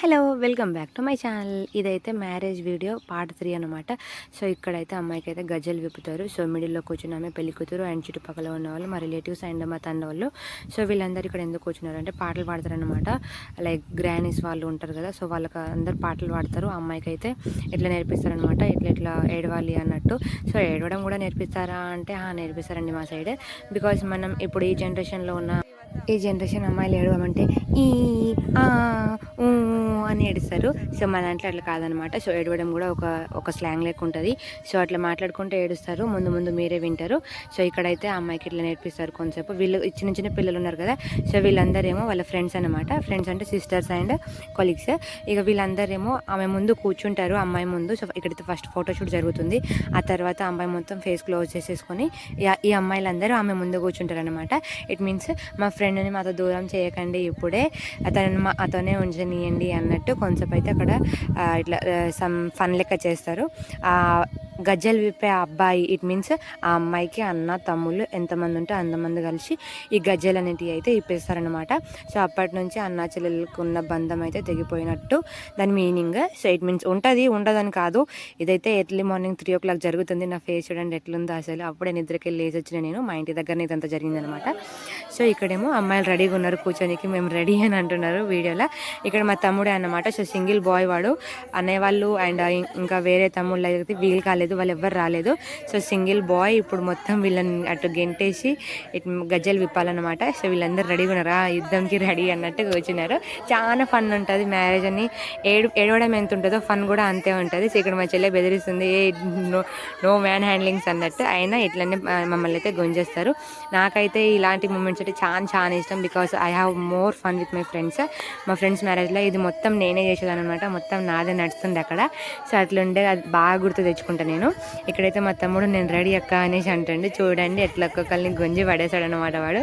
Hello welcome back to my channel. ఇదైతే marriage video part 3 అనమాట. So ఇక్కడైతే అమ్మాయికి అయితే గజ్జలు విప్పుతారు. సో మిడిల్లో కూర్చున్న ఆమె పెళ్లి కూతురు అండ్ చుట్టుపక్కల ఉన్న వాళ్ళు, మా రిలేటివ్స్ అండ్ మా తండ్రి వాళ్ళు. సో వీళ్ళందరూ ఇక్కడ ఎందుకు కూర్చున్నారు అంటే పాటలు పాడతారనమాట. లైక్ గ్రానీస్ వాళ్ళు ఉంటారు కదా, సో వాళ్ళకి అందరు పాటలు పాడతారు. అమ్మాయికి అయితే ఎట్లా నేర్పిస్తారనమాట, ఎట్లా ఏడవాలి అన్నట్టు. సో ఏడవడం కూడా నేర్పిస్తారా అంటే నేర్పిస్తారండి మా సైడ్. బికాజ్ మనం ఇప్పుడు ఈ జనరేషన్ అమ్మాయిలు ఏడవమంటే ఈ ఆ ఊ అని ఏడుస్తారు. సో మా దాంట్లో అట్లా కాదనమాట. సో ఏడవడం కూడా ఒక స్లాంగ్ లెక్క ఉంటుంది. సో అట్లా మాట్లాడుకుంటూ ఏడుస్తారు. ముందు మీరే వింటారు. సో ఇక్కడైతే అమ్మాయికి ఇట్లా నేర్పిస్తారు కొంతసేపు. వీళ్ళు చిన్న పిల్లలు ఉన్నారు కదా, సో వీళ్ళందరేమో వాళ్ళ ఫ్రెండ్స్ అనమాట. ఫ్రెండ్స్ అంటే సిస్టర్స్ అండ్ కొలీగ్స్. ఇక వీళ్ళందరేమో ఆమె ముందు కూర్చుంటారు, అమ్మాయి ముందు. సో ఇక్కడైతే ఫస్ట్ ఫోటోషూట్ జరుగుతుంది. ఆ తర్వాత అమ్మాయి మొత్తం ఫేస్ క్లోజ్ చేసేసుకొని ఈ అమ్మాయిలందరూ ఆమె ముందు కూర్చుంటారు అనమాట. ఇట్ మీన్స్ మా ఫ్రెండ్ని మాతో దూరం చేయకండి, ఇప్పుడే అతనే ఉంచనీయండి అన్నట్టు కొంచెం అయితే అక్కడ ఇట్లా సమ్ ఫన్ లెక్క చేస్తారు. గజ్జలు విప్పే అబ్బాయి, ఇట్ మీన్స్ ఆ అమ్మాయికి అన్న తమ్ముళ్ళు ఎంతమంది ఉంటే అంతమంది కలిసి ఈ గజ్జలు అనేటివి అయితే ఇప్పేస్తారనమాట. సో అప్పటి నుంచి అన్న చెల్లెలకు ఉన్న బంధం అయితే తెగిపోయినట్టు దాని మీనింగ్. సో ఇట్ మీన్స్ ఉండదని కాదు. ఇదైతే ఎర్లీ మార్నింగ్ 3 o'clock జరుగుతుంది. నా ఫేస్ చూడండి ఎట్లుందో అసలు. అప్పుడే నిద్రకి వెళ్ళి లేచి వచ్చిన నేను. మా ఇంటి దగ్గరనే ఇదంతా జరిగిందనమాట. సో ఇక్కడేమో అమ్మాయిలు రెడీగా ఉన్నారు కూర్చోనికి, మేము రెడీ అని అంటున్నారు వీడియోలో. ఇక్కడ మా తమ్ముడే అన్నమాట. సో సింగిల్ బాయ్ వాడు. అన్నయ్య వాళ్ళు అండ్ ఇంకా వేరే తమ్ముళ్ళు అయితే వీలు కాలేదు, వాళ్ళు ఎవ్వరు రాలేదు. సో సింగిల్ బాయ్ ఇప్పుడు మొత్తం వీళ్ళని అటు గెంటేసి గజ్జలు విప్పాలన్నమాట. సో వీళ్ళందరూ రెడీగా ఉన్నారు, యుద్ధంకి రెడీ అన్నట్టు కూర్చున్నారు. చాలా ఫన్ ఉంటుంది మ్యారేజ్ అని. ఏడవడం ఎంత ఉంటుందో ఫన్ కూడా అంతే ఉంటుంది. సో ఇక్కడ మా చెల్లె బెదిరిస్తుంది, నో మ్యాన్ హ్యాండ్లింగ్స్ అన్నట్టు. అయినా ఇట్లనే మమ్మల్ని అయితే గుంజేస్తారు. నాకైతే ఇలాంటి మూమెంట్స్ అంటే చాలా ఇష్టం. Because I have more fun with my friends. మా ఫ్రెండ్స్ మ్యారేజ్లో ఇది మొత్తం నేనే చేసేదాన్ని అనమాట. మొత్తం నాదే నడుస్తుంది అక్కడ. సో అట్లుండే అది బాగా గుర్తు తెచ్చుకుంటాను నేను. ఇక్కడైతే మా తమ్ముడు నేను రెడీ అక్క అనేసి అంటండి. చూడండి ఎట్లా ఒక్కొక్కరిని గుంజి పడేశాడు అనమాట వాడు.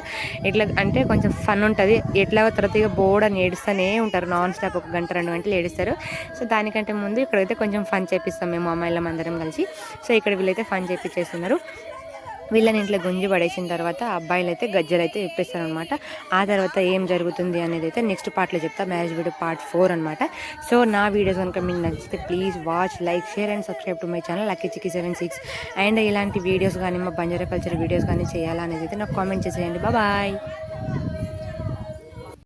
ఇట్లా అంటే కొంచెం ఫన్ ఉంటుంది. ఎట్లా తర్వాత ఇక బోర్డు అని ఏడుస్తూనే ఉంటారు నాన్ స్టాప్. 1 గంట 2 గంటలు ఏడుస్తారు. సో దానికంటే ముందు ఇక్కడైతే కొంచెం ఫన్ చేపిస్తాం మేము అమ్మాయిలం అందరం కలిసి. సో ఇక్కడ వీళ్ళైతే ఫన్ చేపించేస్తున్నారు. వీళ్ళని ఇంట్లో గుంజి పడేసిన తర్వాత అబ్బాయిలు అయితే గజ్జలు అయితే ఇప్పేస్తారు అనమాట. ఆ తర్వాత ఏం జరుగుతుంది అనేది అయితే నెక్స్ట్ పార్ట్లో చెప్తా. మ్యారేజ్ వీడియో పార్ట్ 4 అనమాట. సో నా వీడియోస్ కనుక మీకు నచ్చితే please watch, like, share and subscribe to my channel lucky chikki 76. And ఇలాంటి వీడియోస్ కానీ మా బంజారా కల్చర్ వీడియోస్ కానీ చేయాలా అనేది అయితే నాకు కామెంట్ చేసేయండి. బాయ్.